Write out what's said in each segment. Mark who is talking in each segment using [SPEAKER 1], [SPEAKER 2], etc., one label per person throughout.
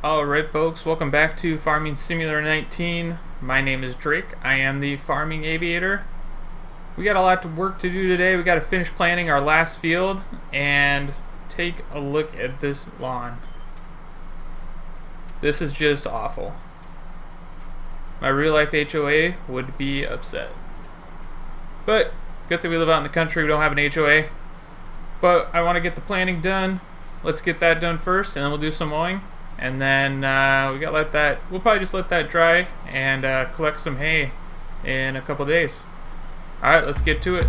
[SPEAKER 1] Alright folks, welcome back to Farming Simulator 19. My name is Drake. I am the farming aviator. We got a lot of work to do today. We got to finish planting our last field and take a look at this lawn. This is just awful. My real life HOA would be upset. But good that we live out in the country, we don't have an HOA. But I want to get the planting done. Let's get that done first and then we'll do some mowing. And then we'll probably just let that dry and collect some hay in a couple days. Alright, let's get to it.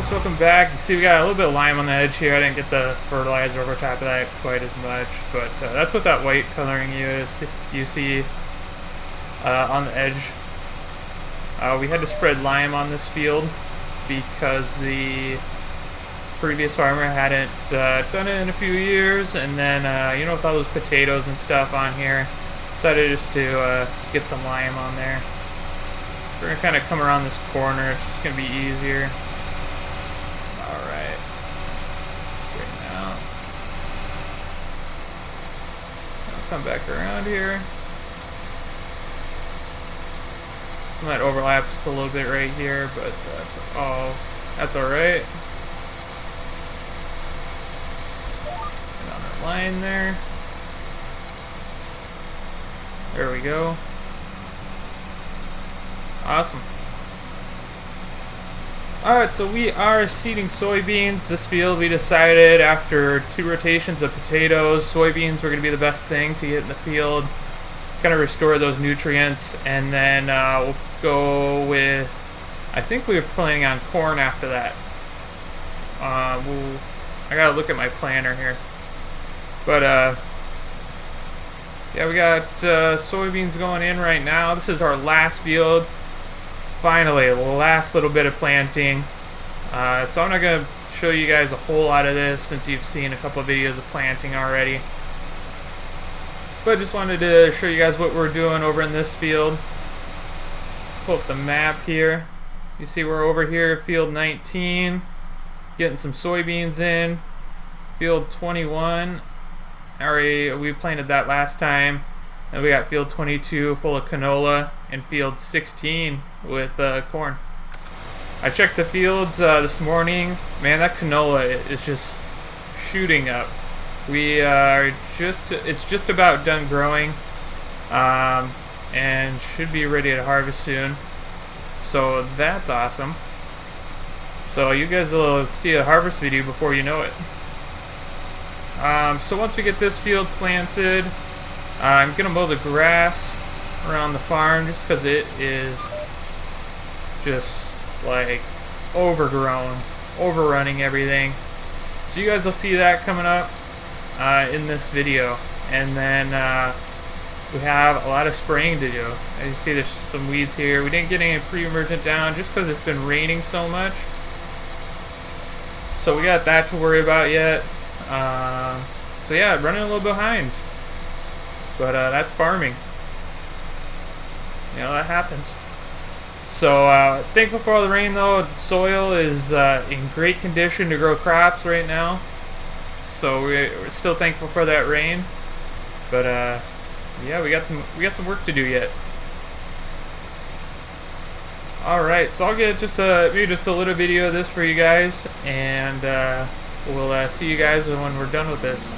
[SPEAKER 1] Welcome back. You see we got a little bit of lime on the edge here. I didn't get the fertilizer over top of that quite as much, but that's what that white coloring you see on the edge. We had to spread lime on this field because the previous farmer hadn't done it in a few years, and then with all those potatoes and stuff on here, decided just to get some lime on there. We're gonna kind of come around this corner. It's just gonna be easier. Alright, straighten out. I'll come back around here. Might overlap just a little bit right here, but that's alright. Get on our line there. There we go. Awesome. Alright, so we are seeding soybeans. This field, we decided after 2 rotations of potatoes, soybeans were going to be the best thing to get in the field, kind of restore those nutrients, and then we'll go with, I think we were planning on corn after that. I gotta look at my planner here. But yeah, we got soybeans going in right now. This is our last field. Finally, the last little bit of planting. So I'm not going to show you guys a whole lot of this since you've seen a couple of videos of planting already. But just wanted to show you guys what we're doing over in this field. Pull up the map here. You see we're over here at field 19, getting some soybeans in. Field 21, we planted that last time. And we got field 22 full of canola and field 16 with corn. I checked the fields this morning. Man, that canola is just shooting up. It's just about done growing and should be ready to harvest soon. So that's awesome. So you guys will see a harvest video before you know it. So once we get this field planted, I'm going to mow the grass around the farm just because it is just like overgrown, overrunning everything. So you guys will see that coming up in this video. And then we have a lot of spraying to do. As you see, there's some weeds here. We didn't get any pre-emergent down just because it's been raining so much. So we got that to worry about yet. So yeah, running a little behind. But that's farming. You know, that happens. So thankful for all the rain though. Soil is in great condition to grow crops right now. So we're still thankful for that rain. But yeah, we got some work to do yet. Alright, so I'll get maybe just a little video of this for you guys, and we'll see you guys when we're done with this.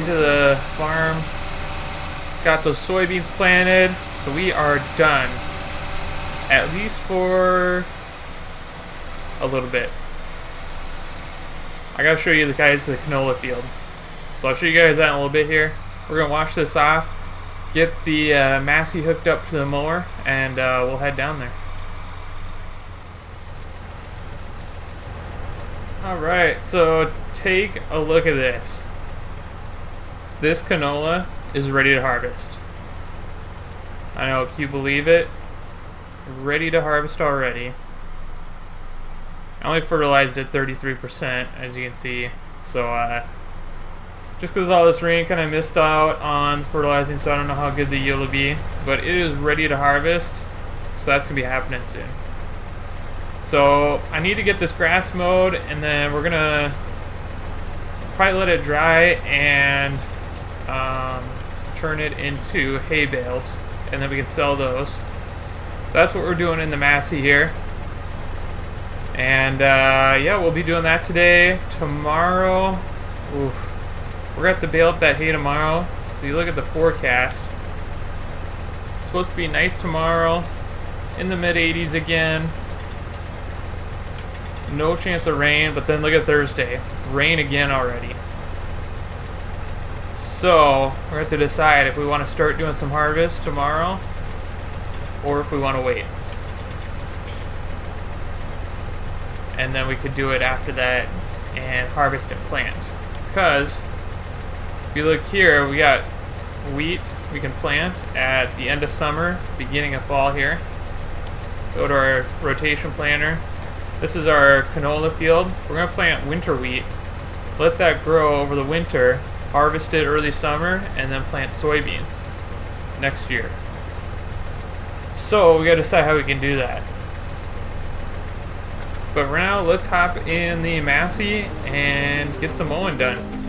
[SPEAKER 1] into the farm. Got those soybeans planted, so we are done. At least for a little bit. I gotta show you the canola field. So I'll show you guys that in a little bit here. We're gonna wash this off, get the Massey hooked up to the mower, and we'll head down there. Alright, so take a look at this. This canola is ready to harvest. I know, can you believe it? Ready to harvest already. I only fertilized it 33%, as you can see. So, just because all this rain, kind of missed out on fertilizing, so I don't know how good the yield will be. But it is ready to harvest, so that's going to be happening soon. So, I need to get this grass mowed, and then we're going to probably let it dry and turn it into hay bales, and then we can sell those. So that's what we're doing in the Massey here. And yeah, we'll be doing that today. Tomorrow, oof, we're going to have to bale up that hay tomorrow. So you look at the forecast. It's supposed to be nice tomorrow, in the mid-80s again. No chance of rain, but then look at Thursday. Rain again already. So, we're going to have to decide if we want to start doing some harvest tomorrow or if we want to wait. And then we could do it after that and harvest and plant. Because, if you look here, we got wheat we can plant at the end of summer, beginning of fall here. Go to our rotation planter. This is our canola field. We're going to plant winter wheat, let that grow over the winter, harvest it early summer, and then plant soybeans next year. So we got to decide how we can do that. But for now, let's hop in the Massey and get some mowing done.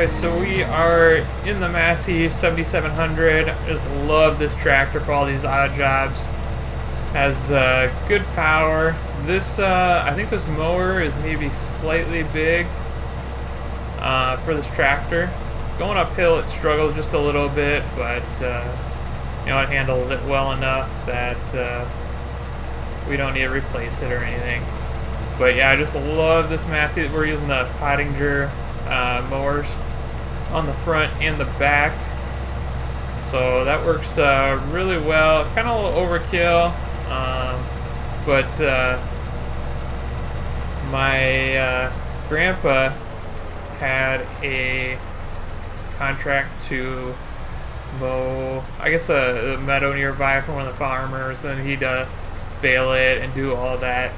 [SPEAKER 1] So we are in the Massey 7700. I just love this tractor for all these odd jobs. Has good power. This I think this mower is maybe slightly big for this tractor. It's going uphill. It struggles just a little bit, but you know, it handles it well enough that we don't need to replace it or anything. But yeah, I just love this Massey. We're using the Pottinger mowers on the front and the back, so that works really well. Kind of a little overkill, but my grandpa had a contract to mow, I guess, a meadow nearby for one of the farmers, and he'd bale it and do all that.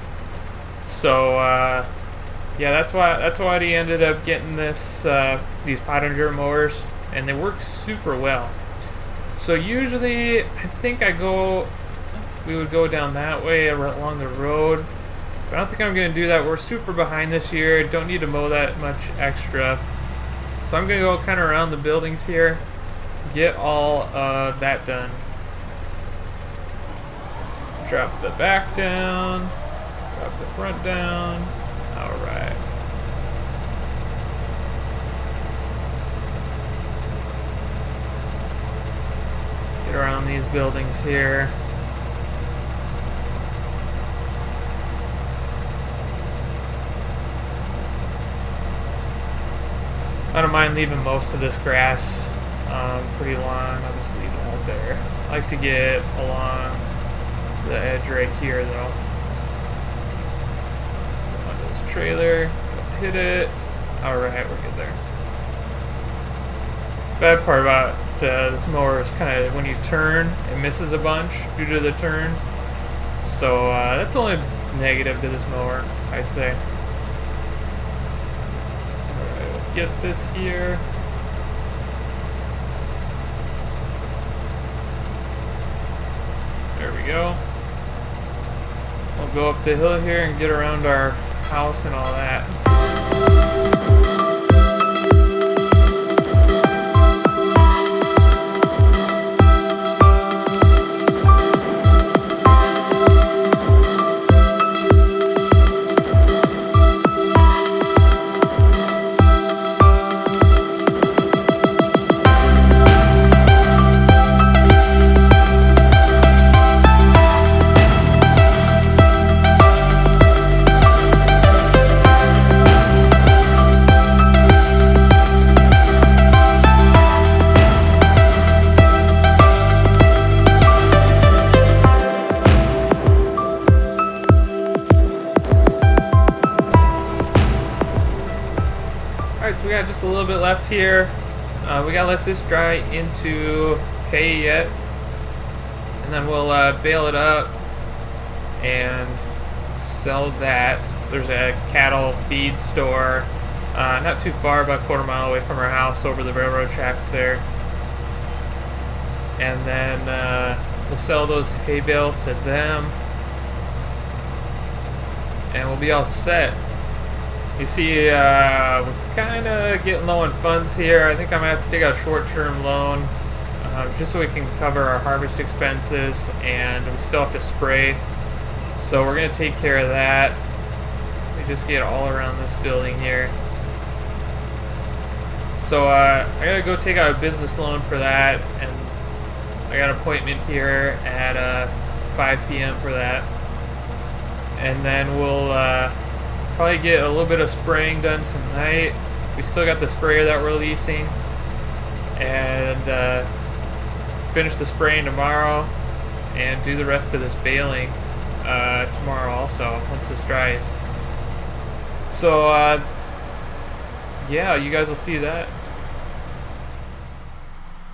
[SPEAKER 1] So yeah, that's why he ended up getting this these Pottinger mowers, and they work super well. So usually, I think we would go down that way along the road, But I don't think I'm going to do that. We're super behind this year. Don't need to mow that much extra. So I'm going to go kind of around the buildings here, get all that done. Drop the back down, drop the front down. Alright. Get around these buildings here. I don't mind leaving most of this grass pretty long. I'll just leave it out there. I like to get along the edge right here though. Go onto this trailer, don't hit it. Alright, we're good there. Bad part about this mower is kind of when you turn, it misses a bunch due to the turn. So that's the only negative to this mower, I'd say. Alright, we'll get this here. There we go. We'll go up the hill here and get around our house and all that. So we got just a little bit left here. We gotta let this dry into hay yet, and then we'll bale it up and sell that. There's a cattle feed store not too far, about a quarter mile away from our house, over the railroad tracks there. And then we'll sell those hay bales to them, and we'll be all set. You see, we're kind of getting low on funds here. I think I'm going to have to take out a short-term loan just so we can cover our harvest expenses, and we still have to spray. So we're going to take care of that. We just get all around this building here. So I got to go take out a business loan for that, and I got an appointment here at 5 p.m. for that. And then we'll probably get a little bit of spraying done tonight. We still got the sprayer that we're leasing, and finish the spraying tomorrow and do the rest of this baling tomorrow also, once this dries. So yeah, you guys will see that.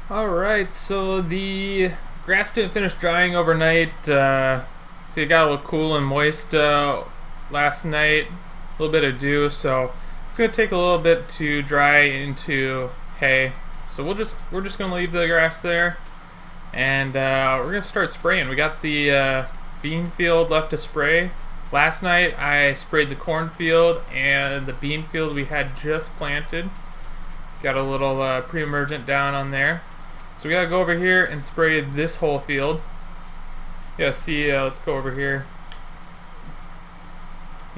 [SPEAKER 1] Alright, so the grass didn't finish drying overnight. So it got a little cool and moist last night. A little bit of dew, so it's gonna take a little bit to dry into hay. So we're just gonna leave the grass there, and we're gonna start spraying. We got the bean field left to spray. Last night I sprayed the cornfield and the bean field we had just planted. Got a little pre-emergent down on there. So we gotta go over here and spray this whole field. Yeah, see, let's go over here.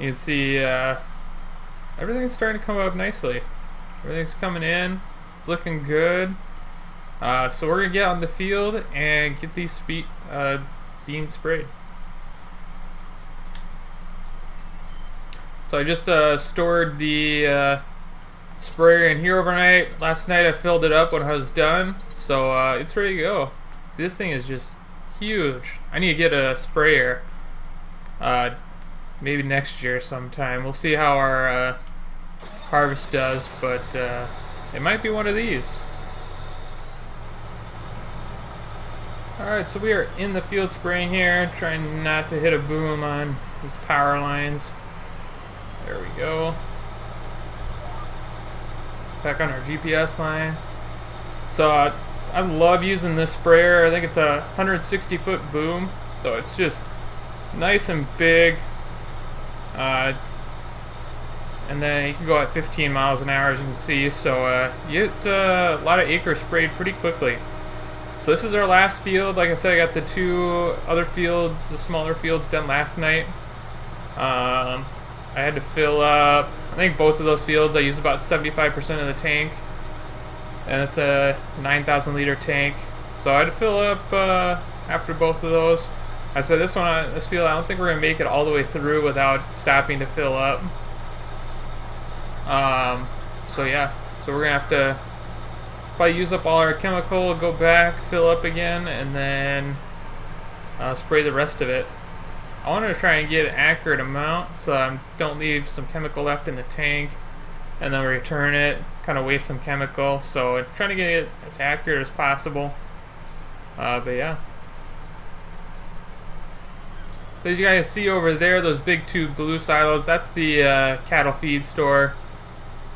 [SPEAKER 1] You can see everything's starting to come up nicely. Everything's coming in. It's looking good. So we're going to get out in the field and get these beans sprayed. So I just stored the sprayer in here overnight. Last night I filled it up when I was done. So it's ready to go. See, this thing is just huge. I need to get a sprayer. Maybe next year sometime. We'll see how our harvest does, but it might be one of these. Alright, so we are in the field spraying here, trying not to hit a boom on these power lines. There we go. Back on our GPS line. So I love using this sprayer. I think it's a 160-foot boom, so it's just nice and big. And then you can go at 15 miles an hour, as you can see. So you get a lot of acres sprayed pretty quickly. So this is our last field. Like I said, I got the 2 other fields, the smaller fields, done last night. I had to fill up, I think both of those fields, I used about 75% of the tank. And it's a 9,000 liter tank. So I had to fill up after both of those. I said this field, I don't think we're going to make it all the way through without stopping to fill up. So yeah, so we're going to have to probably use up all our chemical, go back, fill up again, and then spray the rest of it. I wanted to try and get an accurate amount so I don't leave some chemical left in the tank and then return it, kind of waste some chemical. So I'm trying to get it as accurate as possible. But yeah. So as you guys see over there, those big 2 blue silos, that's the cattle feed store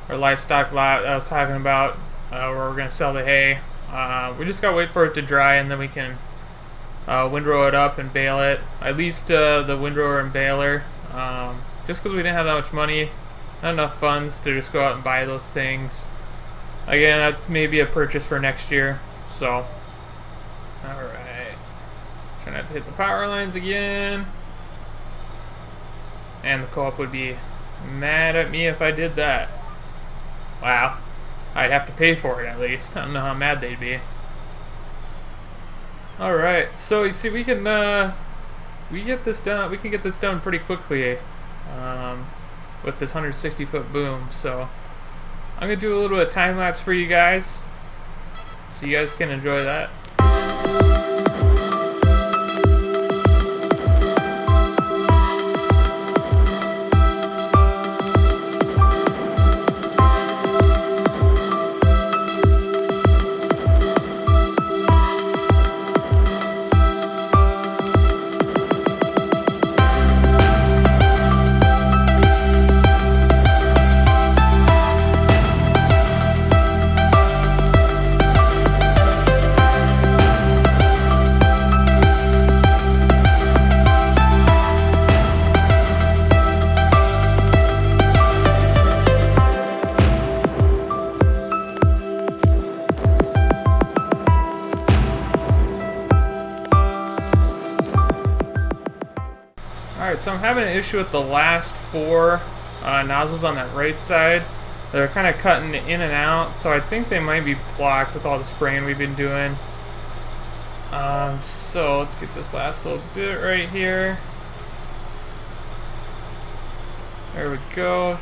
[SPEAKER 1] or livestock lot I was talking about, where we're going to sell the hay. We just got to wait for it to dry and then we can windrow it up and bale it. At least the windrower and baler. Just because we didn't have that much money, not enough funds to just go out and buy those things. Again, that may be a purchase for next year. So, alright. Trying not to hit the power lines again. And the co-op would be mad at me if I did that. Wow. I'd have to pay for it at least. I don't know how mad they'd be. Alright, so you see we can get this done pretty quickly with this 160-foot boom. So I'm gonna do a little bit of time lapse for you guys so you guys can enjoy that. Alright, so I'm having an issue with the last 4 nozzles on that right side. They're kind of cutting in and out, so I think they might be blocked with all the spraying we've been doing. So let's get this last little bit right here. There we go.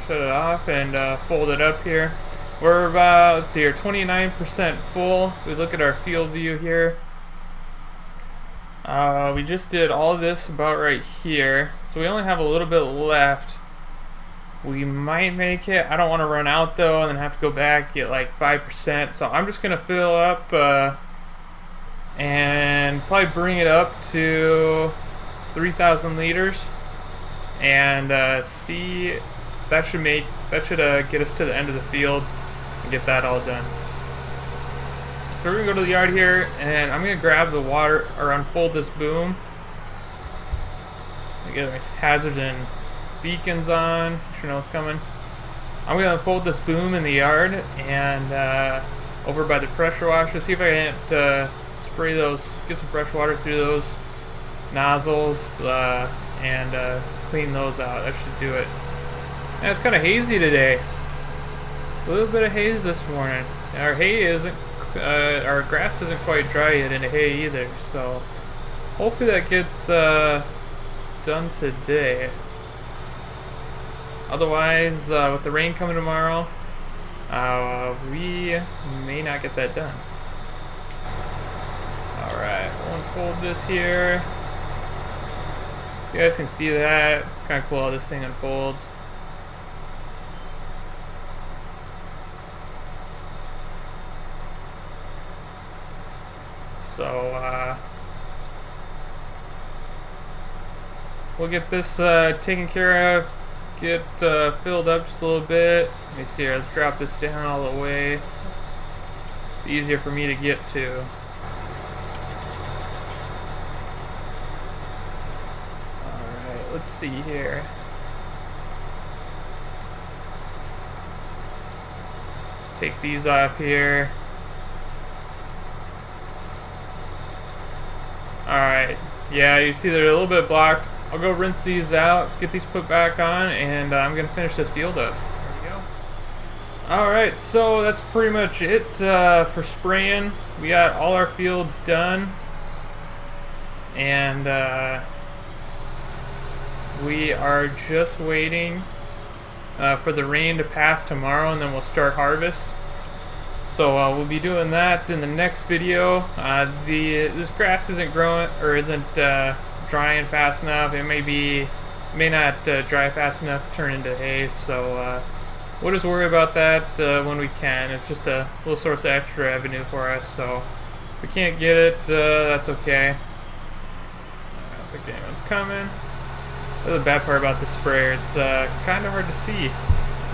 [SPEAKER 1] Shut it off and fold it up here. We're about, let's see here, 29% full. We look at our field view here. We just did all of this about right here, so we only have a little bit left. We might make it. I don't want to run out though and then have to go back, get like 5%, so I'm just gonna fill up and probably bring it up to 3,000 liters and see. That should get us to the end of the field and get that all done. So we're gonna go to the yard here, and I'm gonna grab the water or unfold this boom. I get my hazards and beacons on. You should know what's coming. I'm gonna unfold this boom in the yard and over by the pressure washer. See if I can't spray those, get some fresh water through those nozzles and clean those out. That should do it. And it's kind of hazy today. A little bit of haze this morning. Our hay isn't. Our grass isn't quite dry yet in the hay either, so hopefully that gets done today. Otherwise, with the rain coming tomorrow, we may not get that done. Alright, we'll unfold this here. So you guys can see that. It's kind of cool how this thing unfolds. So, we'll get this taken care of, get filled up just a little bit. Let me see here, let's drop this down all the way. It's easier for me to get to. Alright, let's see here. take these off here. Alright, yeah, you see they're a little bit blocked. I'll go rinse these out, get these put back on, and I'm going to finish this field up. There we go. Alright, so that's pretty much it for spraying. We got all our fields done, and we are just waiting for the rain to pass tomorrow, and then we'll start harvest. So we'll be doing that in the next video. This grass isn't growing, or isn't drying fast enough. It may not dry fast enough to turn into hay. So we'll just worry about that when we can. It's just a little source of extra revenue for us. So if we can't get it, that's okay. I don't think anyone's coming. That's the bad part about the sprayer. It's kind of hard to see.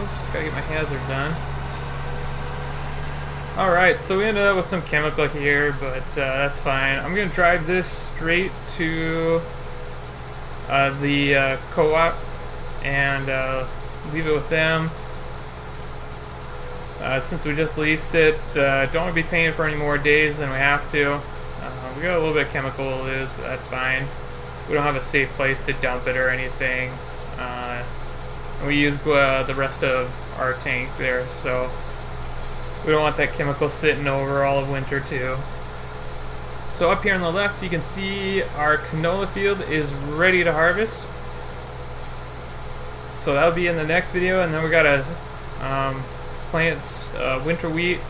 [SPEAKER 1] Oops, gotta get my hazards on. Alright, so we ended up with some chemical here, but that's fine. I'm going to drive this straight to the co-op and leave it with them. Since we just leased it, don't want to be paying for any more days than we have to. We got a little bit of chemical to lose, but that's fine. We don't have a safe place to dump it or anything. We used the rest of our tank there, so we don't want that chemical sitting over all of winter too. So up here on the left you can see our canola field is ready to harvest. So that'll be in the next video, and then we gotta plant winter wheat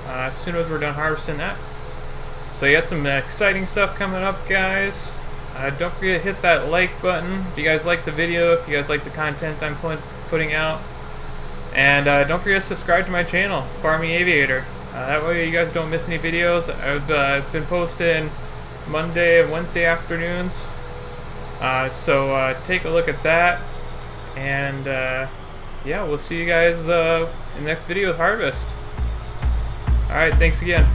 [SPEAKER 1] as soon as we're done harvesting that. So you got some exciting stuff coming up, guys. Don't forget to hit that like button if you guys like the video, if you guys like the content I'm putting out. And don't forget to subscribe to my channel, Farming Aviator. That way you guys don't miss any videos. I've been posting Monday and Wednesday afternoons. So take a look at that. And yeah, we'll see you guys in the next video with harvest. Alright, thanks again.